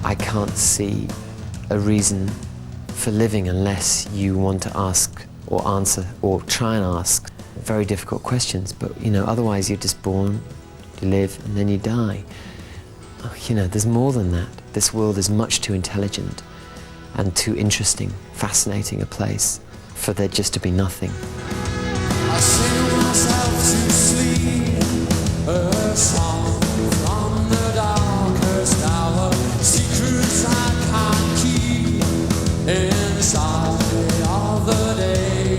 I can't see a reason for living unless you want to ask or answer or try and ask very difficult questions. But, you know, otherwise you're just born, you live, and then you die. You know, there's more than that. This world is much too intelligent and too interesting, fascinating a place for there just to be nothing. I sing myself to sleep, a song from the darkest hour, secrets I can't keep inside of the day.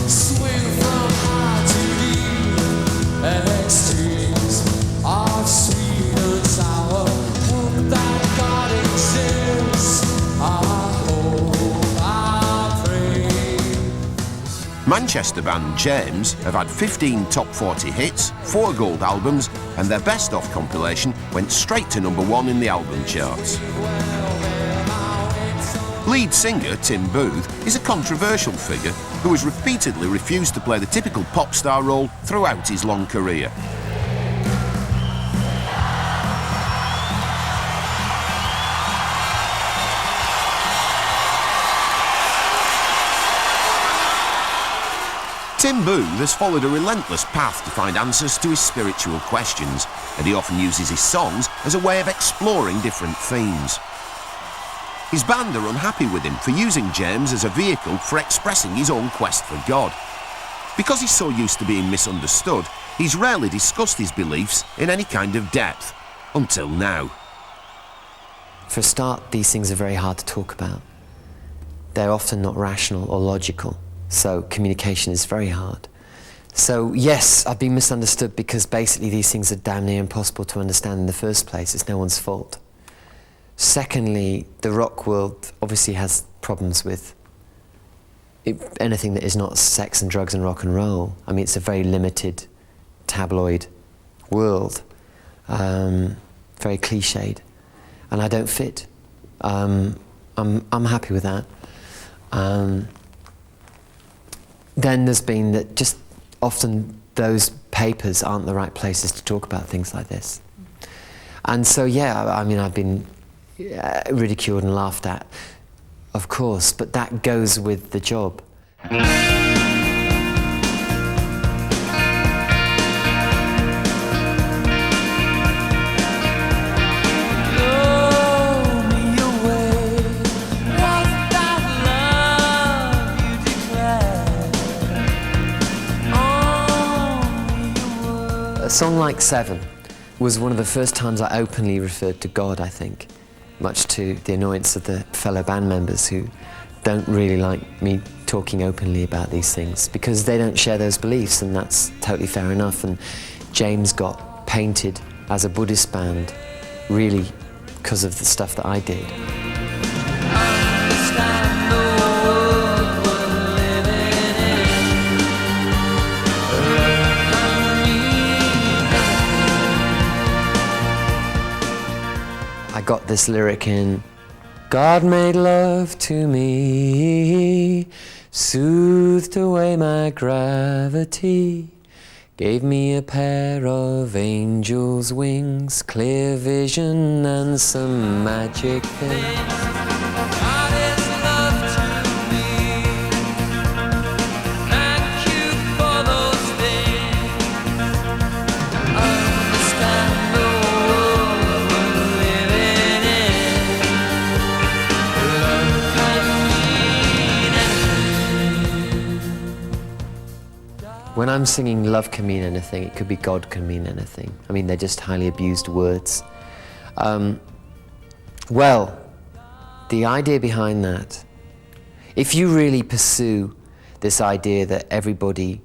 Swing from high to deep, extremes of sweet and sour. Hope that God exists. I hope, I pray. Manchester band James have had 15 top 40 hits, 4 gold albums, and their Best Of compilation went straight to #1 in the album charts. Lead singer Tim Booth is a controversial figure who has repeatedly refused to play the typical pop star role throughout his long career. Tim Booth has followed a relentless path to find answers to his spiritual questions, and he often uses his songs as a way of exploring different themes. His band are unhappy with him for using James as a vehicle for expressing his own quest for God. Because he's so used to being misunderstood, he's rarely discussed his beliefs in any kind of depth, until now. For a start, these things are very hard to talk about. They're often not rational or logical. So communication is very hard. So yes, I've been misunderstood because basically these things are damn near impossible to understand in the first place. It's no one's fault. Secondly, the rock world obviously has problems with anything that is not sex and drugs and rock and roll. I mean, it's a very limited tabloid world, very cliched, and I don't fit. I'm happy with that. Then there's been that just often those papers aren't the right places to talk about things like this. And so, yeah, I mean, I've been ridiculed and laughed at, of course, but that goes with the job. A song like Seven was one of the first times I openly referred to God, I think, much to the annoyance of the fellow band members who don't really like me talking openly about these things because they don't share those beliefs, and that's totally fair enough. And James got painted as a Buddhist band really because of the stuff that I did. I got this lyric in, God made love to me, soothed away my gravity, gave me a pair of angel's wings, clear vision and some magic things. When I'm singing love can mean anything, it could be God can mean anything. I mean, they're just highly abused words. Well, the idea behind that If you really pursue this idea that everybody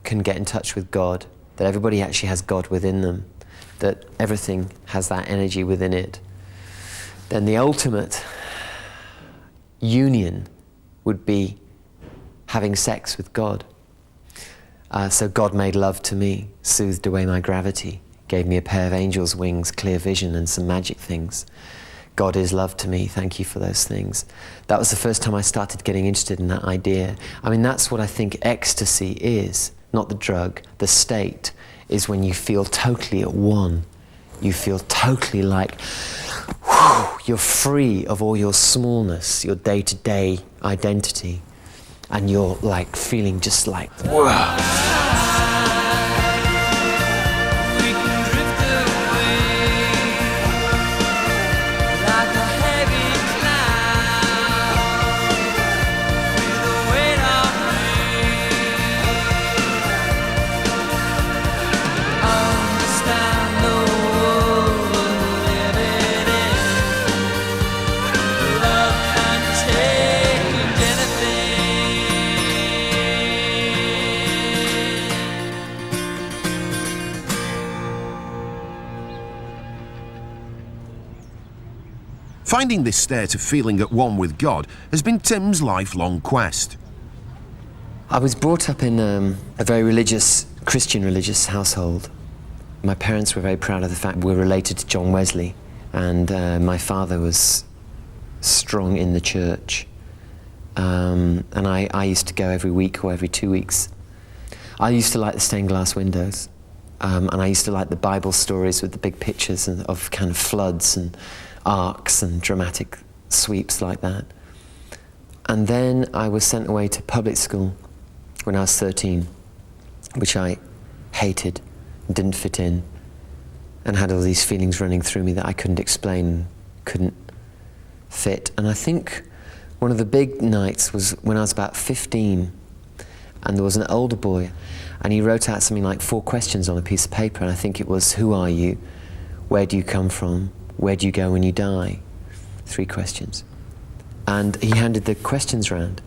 can get in touch with God, that everybody actually has God within them, that everything has that energy within it, then the ultimate union would be having sex with God. So God made love to me, soothed away my gravity, gave me a pair of angel's wings, clear vision, and some magic things. God is love to me, thank you for those things. That was the first time I started getting interested in that idea. I mean, that's what I think ecstasy is, not the drug. The state is when you feel totally at one. You feel totally like, whew, you're free of all your smallness, your day-to-day identity, and you're like feeling just like, whoa. Finding this state of feeling at one with God has been Tim's lifelong quest. I was brought up in a very religious, Christian religious household. My parents were very proud of the fact we were related to John Wesley, and my father was strong in the church. And I used to go every week or every 2 weeks. I used to like the stained glass windows, and I used to like the Bible stories with the big pictures of kind of floods and arcs and dramatic sweeps like that. And then I was sent away to public school when I was 13, which I hated, didn't fit in, and had all these feelings running through me that I couldn't explain, couldn't fit. And I think one of the big nights was when I was about 15, and there was an older boy, and he wrote out something like 4 questions on a piece of paper, and I think it was, who are you? Where do you come from? Where do you go when you die? 3 questions. And he handed the questions around,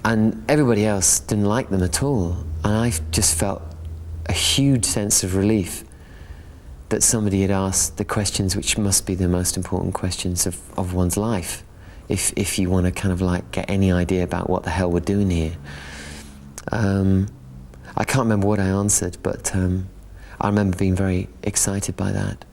and everybody else didn't like them at all. And I just felt a huge sense of relief that somebody had asked the questions which must be the most important questions of one's life, if you want to kind of like get any idea about what the hell we're doing here. I can't remember what I answered, but I remember being very excited by that.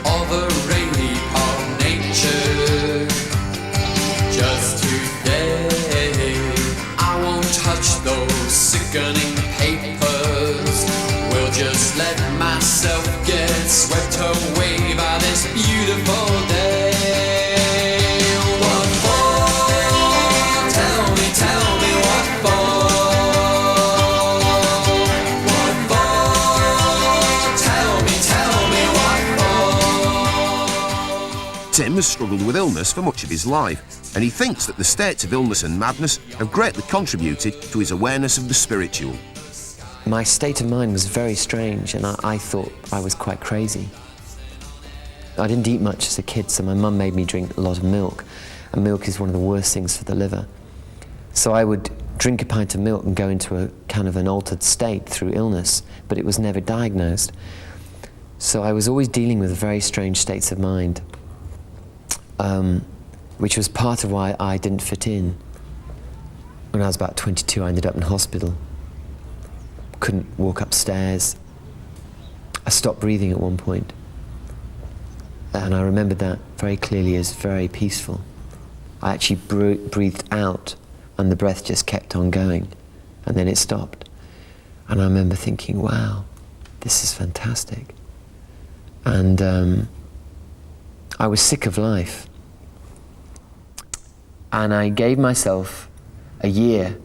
Of a rape of nature. Just today I won't touch those sickening papers. Will just let myself get swept away by this beautiful day. What for? Tell me what for? Tim has struggled with illness for much of his life, and he thinks that the states of illness and madness have greatly contributed to his awareness of the spiritual. My state of mind was very strange, and I thought I was quite crazy. I didn't eat much as a kid, so my mum made me drink a lot of milk, and milk is one of the worst things for the liver. So I would drink a pint of milk and go into a kind of an altered state through illness, but it was never diagnosed. So I was always dealing with very strange states of mind. Which was part of why I didn't fit in. When I was about 22, I ended up in hospital. Couldn't walk upstairs. I stopped breathing at one point. And I remember that very clearly as very peaceful. I actually breathed out, and the breath just kept on going, and then it stopped. And I remember thinking, wow, this is fantastic. And I was sick of life. And I gave myself a year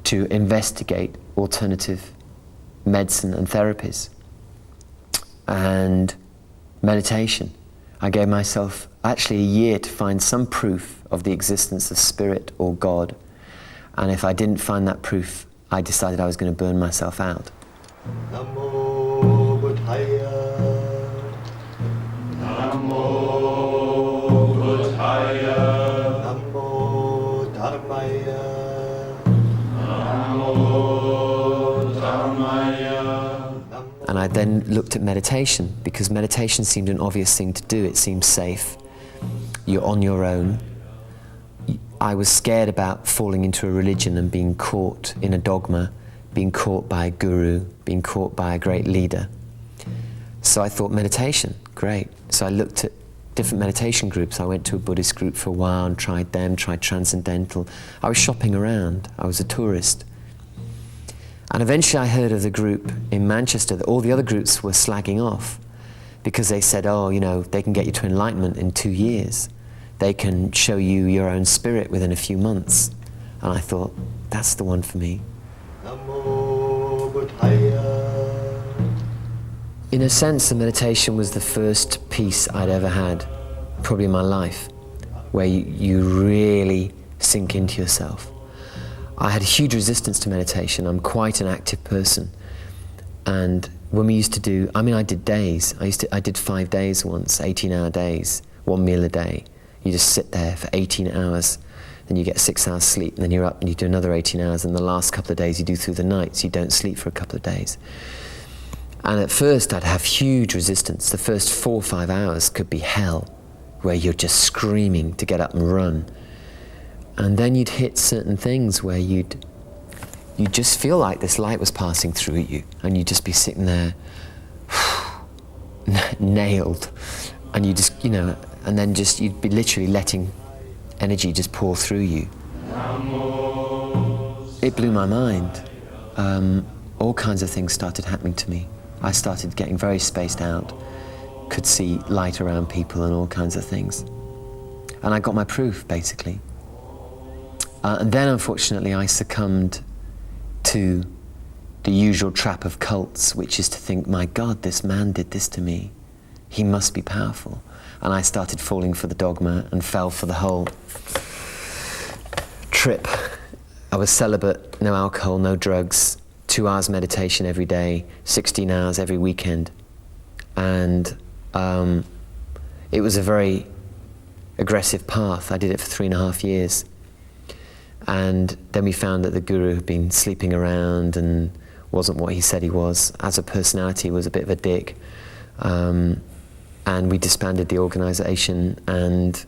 to investigate alternative medicine and therapies. and meditation. I gave myself actually a year to find some proof of the existence of spirit or God. And if I didn't find that proof, I decided I was going to burn myself out. Namo Buddhaya. Namo Buddhaya. Namo Dharmaya. Namo Dharmaya. And I then looked at meditation, because meditation seemed an obvious thing to do. It seemed safe. You're on your own. I was scared about falling into a religion and being caught in a dogma, being caught by a guru, being caught by a great leader. So I thought, meditation, great. So I looked at different meditation groups. I went to a Buddhist group for a while and tried them, tried Transcendental. I was shopping around. I was a tourist. And eventually I heard of the group in Manchester that all the other groups were slagging off because they said, oh, you know, they can get you to enlightenment in 2 years. They can show you your own spirit within a few months. And I thought, that's the one for me. Namo Buddhaya. In a sense, the meditation was the first piece I'd ever had, probably in my life, where you really sink into yourself. I had huge resistance to meditation. I'm quite an active person. And when we used to do, I did days. I did 5 days once, 18-hour days, 1 meal a day. You just sit there for 18 hours, then you get 6 hours sleep, and then you're up and you do another 18 hours, and the last couple of days you do through the night, so you don't sleep for a couple of days. And at first I'd have huge resistance. The first 4 or 5 hours could be hell, where you're just screaming to get up and run. And then you'd hit certain things where you'd just feel like this light was passing through you, and you'd just be sitting there, nailed, and you just, you know, and then just you'd be literally letting energy just pour through you. It blew my mind. All kinds of things started happening to me. I started getting very spaced out, could see light around people and all kinds of things. And I got my proof, basically. And then, unfortunately, I succumbed to the usual trap of cults, which is to think, my God, this man did this to me. He must be powerful. And I started falling for the dogma and fell for the whole trip. I was celibate, no alcohol, no drugs, 2 hours meditation every day, 16 hours every weekend. And it was a very aggressive path. I did it for 3.5 years. And then we found that the guru had been sleeping around and wasn't what he said he was. As a personality, he was a bit of a dick. And we disbanded the organisation and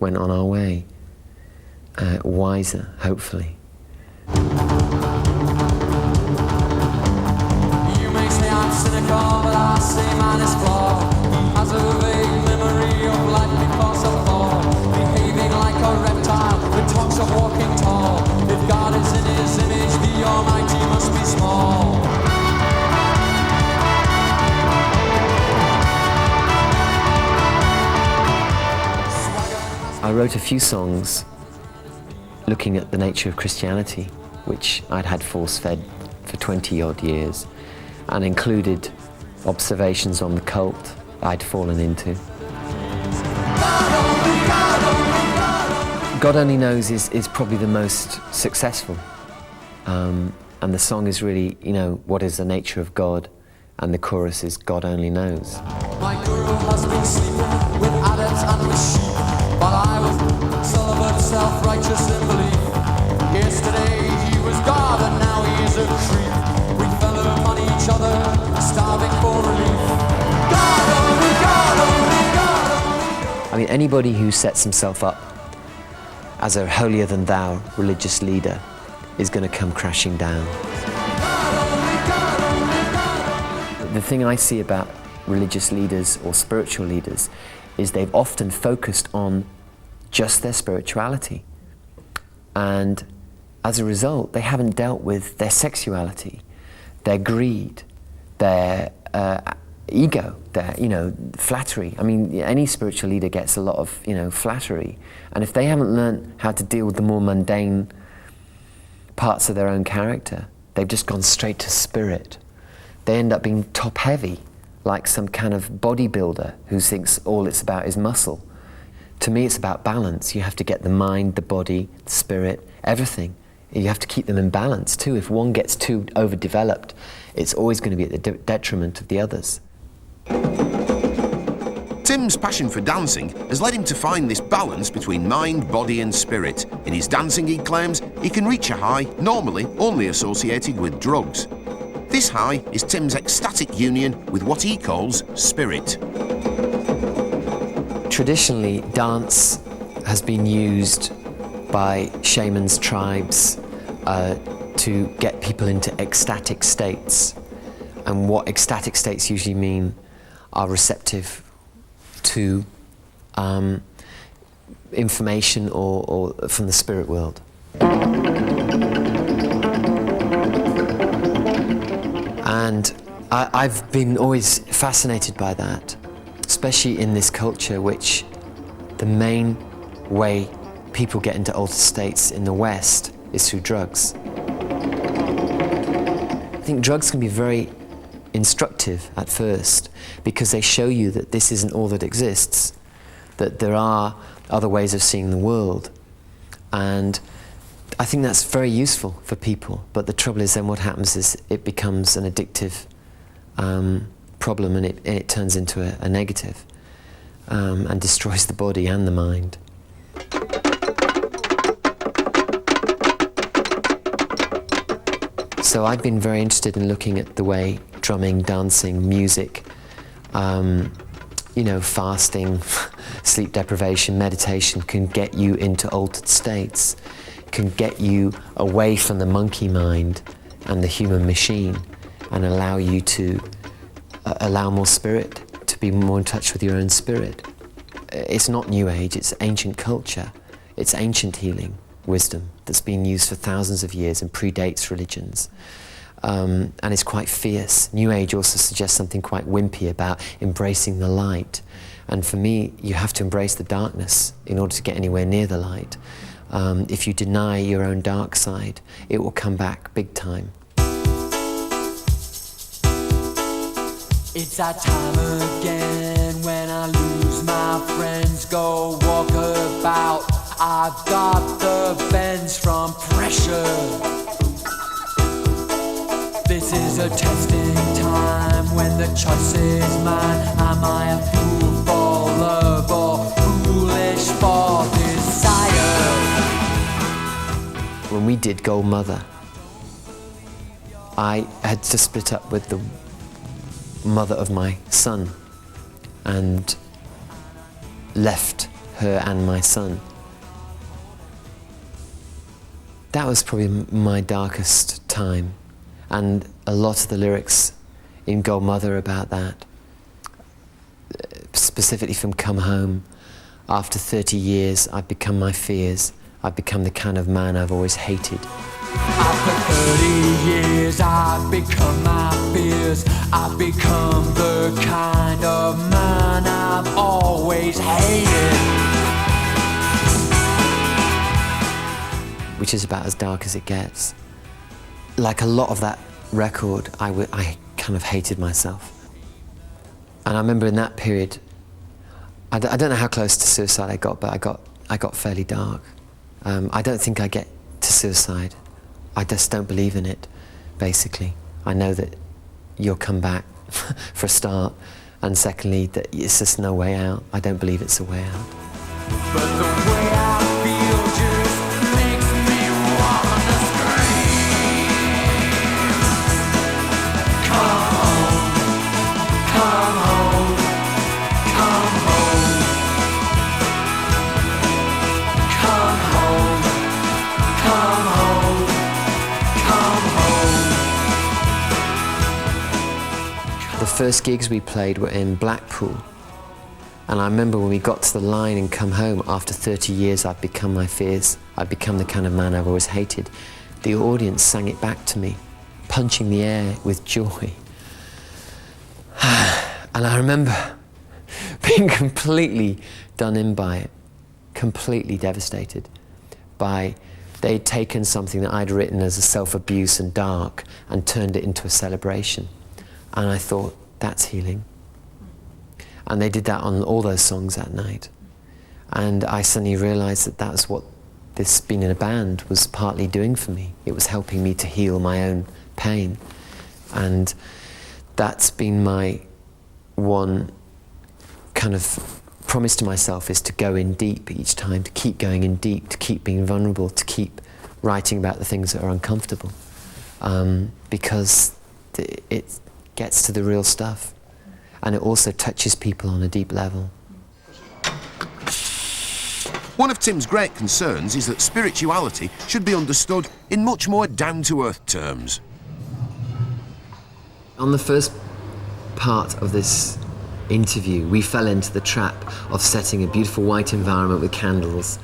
went on our way, wiser, hopefully. You may say I'm cynical, but I say mine is flawed. He has a vague memory of life because of fall, behaving like a reptile with talks of walking tall. If God is in his image, the Almighty must be small. I wrote a few songs looking at the nature of Christianity, which I'd had force-fed for 20-odd years, and included observations on the cult I'd fallen into. God Only Knows is probably the most successful, and the song is really, you know, what is the nature of God, and the chorus is God Only Knows. My guru has been sleeping with adepts and with sheep, but I was celibate, self-righteous in belief. Yesterday he was God and now he is a creep. We fell upon each other, starving for relief. God only, God only, God only. I mean, anybody who sets himself up as a holier-than-thou religious leader is going to come crashing down. The thing I see about religious leaders or spiritual leaders is they've often focused on just their spirituality. And as a result, they haven't dealt with their sexuality, their greed, their ego, their, you know, flattery. I mean, any spiritual leader gets a lot of, you know, flattery. And if they haven't learned how to deal with the more mundane parts of their own character, they've just gone straight to spirit. They end up being top-heavy like some kind of bodybuilder who thinks all it's about is muscle. To me, it's about balance. You have to get the mind, the body, the spirit, everything. You have to keep them in balance too. If one gets too overdeveloped, it's always going to be at the detriment of the others. Tim's passion for dancing has led him to find this balance between mind, body and spirit. In his dancing, he claims, he can reach a high normally only associated with drugs. This high is Tim's ecstatic union with what he calls spirit. Traditionally, dance has been used by shamans, tribes, to get people into ecstatic states. And what ecstatic states usually mean are receptive to information or from the spirit world. And I've been always fascinated by that, especially in this culture, which the main way people get into altered states in the West is through drugs. I think drugs can be very instructive at first because they show you that this isn't all that exists, that there are other ways of seeing the world. And I think that's very useful for people, but the trouble is then what happens is it becomes an addictive problem, and it turns into a negative and destroys the body and the mind. So I've been very interested in looking at the way drumming, dancing, music, fasting, sleep deprivation, meditation can get you into altered states, can get you away from the monkey mind and the human machine and allow you to allow more spirit, to be more in touch with your own spirit. It's not New Age, it's ancient culture. It's ancient healing wisdom that's been used for thousands of years and predates religions. And it's quite fierce. New Age also suggests something quite wimpy about embracing the light. And for me, you have to embrace the darkness in order to get anywhere near the light. If you deny your own dark side, it will come back big time. It's that time again when I lose my friends, go walk about. I've got the bends from pressure. This is a testing time when the choice is mine. Am I a fool for love or foolish for desire? When we did Gold Mother, I had to split up with the mother of my son and left her and my son. That was probably my darkest time, and a lot of the lyrics in Gold Mother about that, specifically from Come Home. After 30 years, I've become my fears. I've become the kind of man I've always hated. After 30 years, I've become my fears. I've become the kind of man I've always hated. Which is about as dark as it gets. Like a lot of that record, I kind of hated myself. And I remember in that period, I don't know how close to suicide I got, but I got fairly dark. I don't think I get to suicide. I just don't believe in it, basically. I know that you'll come back, for a start, and secondly, that it's just no way out. I don't believe it's a way out. But the way I feel just makes me wanna scream. Come home, come home, come home. Come home, come home, come home. The first gigs we played were in Blackpool. And I remember when we got to the line and Come Home, after 30 years I've become my fears, I've become the kind of man I've always hated. The audience sang it back to me, punching the air with joy. And I remember being completely done in by it, completely devastated by they'd taken something that I'd written as a self-abuse and dark and turned it into a celebration. And I thought, that's healing. And they did that on all those songs that night. And I suddenly realized that that's what this being in a band was partly doing for me. It was helping me to heal my own pain. And that's been my one kind of promise to myself, is to go in deep each time, to keep going in deep, to keep being vulnerable, to keep writing about the things that are uncomfortable. Because it gets to the real stuff. And it also touches people on a deep level. One of Tim's great concerns is that spirituality should be understood in much more down-to-earth terms. On the first part of this interview, we fell into the trap of setting a beautiful white environment with candles.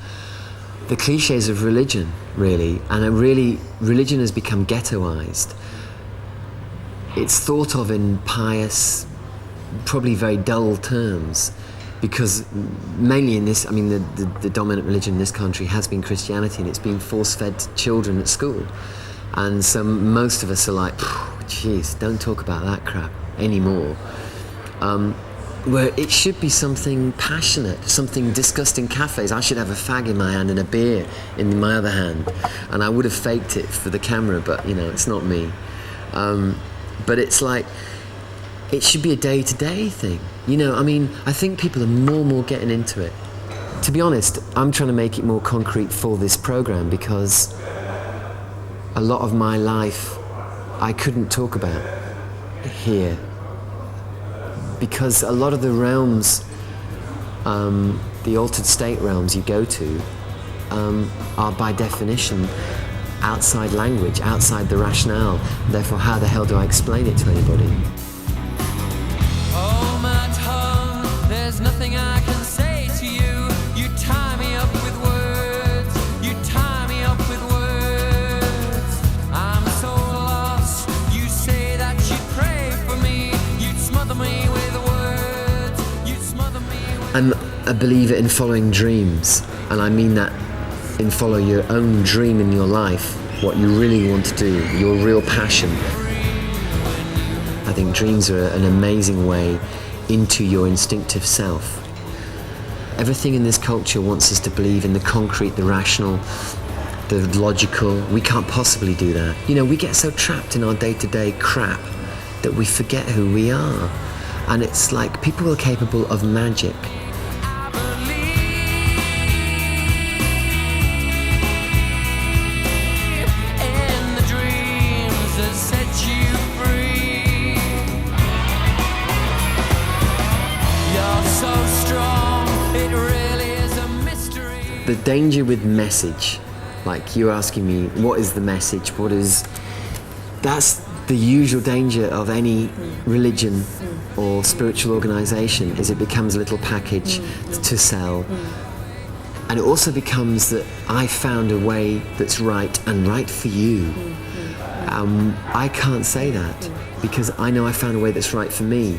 The cliches of religion, really, and religion has become ghettoized. It's thought of in pious, probably very dull terms, because mainly in this, I mean, the dominant religion in this country has been Christianity, and it's been force-fed to children at school. And so most of us are like, geez, don't talk about that crap anymore. Where it should be something passionate, something discussed in cafes. I should have a fag in my hand and a beer in my other hand. And I would have faked it for the camera, but, you know, it's not me. But it's like, it should be a day-to-day thing. You know, I mean, I think people are more and more getting into it. To be honest, I'm trying to make it more concrete for this program, because a lot of my life I couldn't talk about here. Because a lot of the realms, the altered state realms you go to, are by definition outside language, outside the rationale. Therefore, how the hell do I explain it to anybody? Oh, my tongue, there's nothing I can say to you. You tie me up with words. You tie me up with words. I'm so lost. You say that you'd pray for me. You'd smother me with words. You'd smother me with... I'm a believer in following dreams, and I mean that in follow your own dream in your life, what you really want to do, your real passion. I think dreams are an amazing way into your instinctive self. Everything in this culture wants us to believe in the concrete, the rational, the logical. We can't possibly do that. You know, we get so trapped in our day-to-day crap that we forget who we are. And it's like people are capable of magic. The danger with message, like you're asking me, what is the message? That's the usual danger of any religion or spiritual organization, is it becomes a little package to sell. And it also becomes that I found a way that's right and right for you. I can't say that, because I know I found a way that's right for me.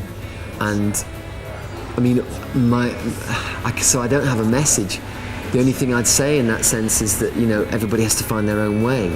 And I mean, so I don't have a message. The only thing I'd say in that sense is that, you know, everybody has to find their own way.